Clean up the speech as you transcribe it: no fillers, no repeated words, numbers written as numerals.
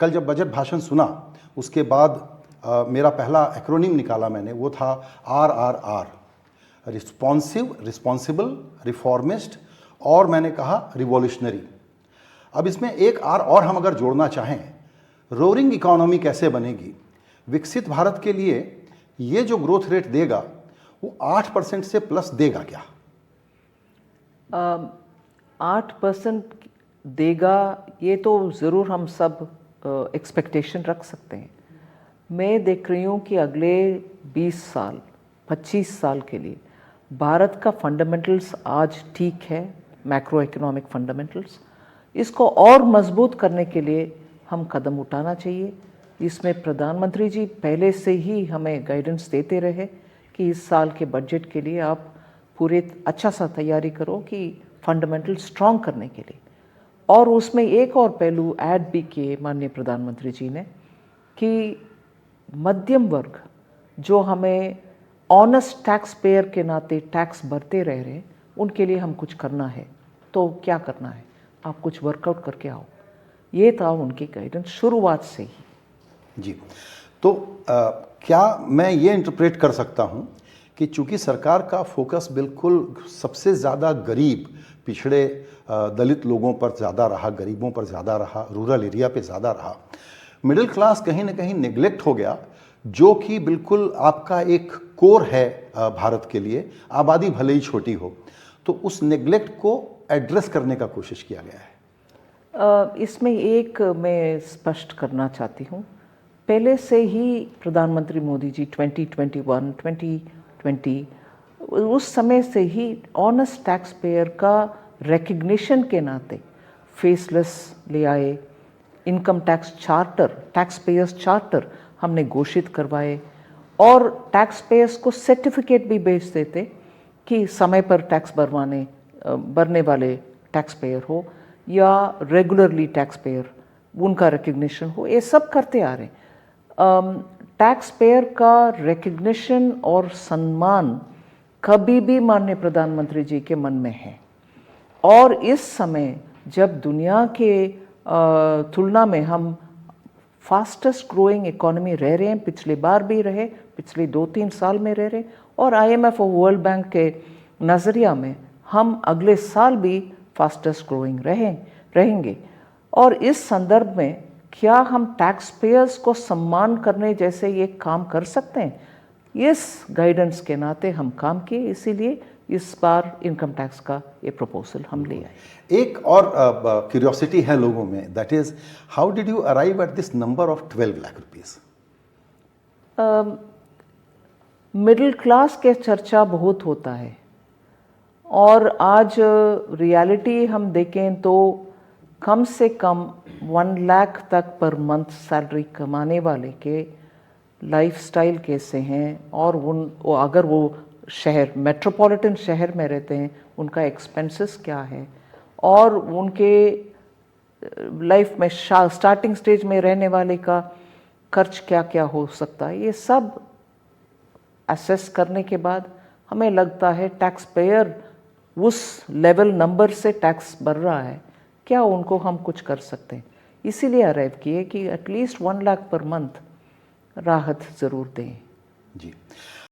कल जब बजट भाषण सुना उसके बाद मेरा पहला एक्रोनिम निकाला मैंने, वो था RRR, रिस्पॉन्सिव, रिस्पॉन्सिबल, रिफॉर्मिस्ट और मैंने कहा रिवॉल्यूशनरी। अब इसमें एक R और हम अगर जोड़ना चाहें, रोरिंग इकोनॉमी कैसे बनेगी, विकसित भारत के लिए ये जो ग्रोथ रेट देगा वो 8% से प्लस देगा क्या? 8% देगा ये तो ज़रूर हम सब एक्सपेक्टेशन रख सकते हैं। मैं देख रही हूँ कि अगले 20 साल 25 साल के लिए भारत का फंडामेंटल्स आज ठीक है, मैक्रो इकोनॉमिक फंडामेंटल्स। इसको और मजबूत करने के लिए हम कदम उठाना चाहिए। इसमें प्रधानमंत्री जी पहले से ही हमें गाइडेंस देते रहे कि इस साल के बजट के लिए आप पूरे अच्छा सा तैयारी करो कि फंडामेंटल स्ट्रॉन्ग करने के लिए। और उसमें एक और पहलू ऐड भी किए माननीय प्रधानमंत्री जी ने कि मध्यम वर्ग जो हमें ऑनेस्ट टैक्स पेयर के नाते टैक्स भरते रह रहे हैं, उनके लिए हम कुछ करना है। तो क्या करना है, आप कुछ वर्कआउट करके आओ। ये था उनकी गाइडेंस शुरुआत से ही। जी, तो क्या मैं ये इंटरप्रेट कर सकता हूँ कि चूंकि सरकार का फोकस बिल्कुल सबसे ज़्यादा गरीब, पिछड़े, दलित लोगों पर ज़्यादा रहा, गरीबों पर ज़्यादा रहा, रूरल एरिया पे ज़्यादा रहा, मिडिल क्लास कहीं ना कहीं नेग्लेक्ट हो गया, जो कि बिल्कुल आपका एक कोर है भारत के लिए, आबादी भले ही छोटी हो, तो उस नेग्लेक्ट को एड्रेस करने का कोशिश किया गया है। इसमें एक मैं स्पष्ट करना चाहती हूँ। पहले से ही प्रधानमंत्री मोदी जी 2021 2020 उस समय से ही ऑनेस्ट टैक्स पेयर का रिकग्निशन के नाते फेसलेस ले आए। Income tax charter, tax payers charter हमने घोषित करवाए और टैक्स पेयर्स को सर्टिफिकेट भी भेज देते कि समय पर टैक्स भरने वाले टैक्स पेयर हो या रेगुलरली टैक्स पेयर, उनका रिकग्निशन हो। ये सब करते आ रहे। टैक्स पेयर का रिकग्निशन और सम्मान कभी भी माननीय प्रधानमंत्री जी के मन में है। और इस समय जब दुनिया के तुलना में हम फास्टेस्ट ग्रोइंग इकोनॉमी रह रहे हैं, पिछली बार भी रहे, पिछले 2-3 साल में रह रहे, और IMF और वर्ल्ड बैंक के नज़रिया में हम अगले साल भी फास्टेस्ट ग्रोइंग रहेंगे। और इस संदर्भ में क्या हम टैक्स पेयर्स को सम्मान करने जैसे ये काम कर सकते हैं? इस गाइडेंस के नाते हम काम किए, इसीलिए इस बार इनकम टैक्स का ये प्रपोजल हम ले आए। एक और क्यूरियोसिटी है लोगों में, that is how did you arrive at this number of 12 lakh rupees? Middle class के चर्चा बहुत होता है और आज रियलिटी हम देखें तो कम से कम 1 लाख तक पर मंथ सैलरी कमाने वाले के लाइफस्टाइल कैसे हैं, और अगर वो शहर, मेट्रोपॉलिटन शहर में रहते हैं, उनका एक्सपेंसेस क्या है, और उनके लाइफ में स्टार्टिंग स्टेज में रहने वाले का खर्च क्या क्या हो सकता है, ये सब असेस करने के बाद हमें लगता है टैक्स पेयर उस लेवल नंबर से टैक्स भर रहा है, क्या उनको हम कुछ कर सकते हैं। इसीलिए अराइव किए कि एटलीस्ट 1 लाख पर मंथ राहत ज़रूर दें। जी।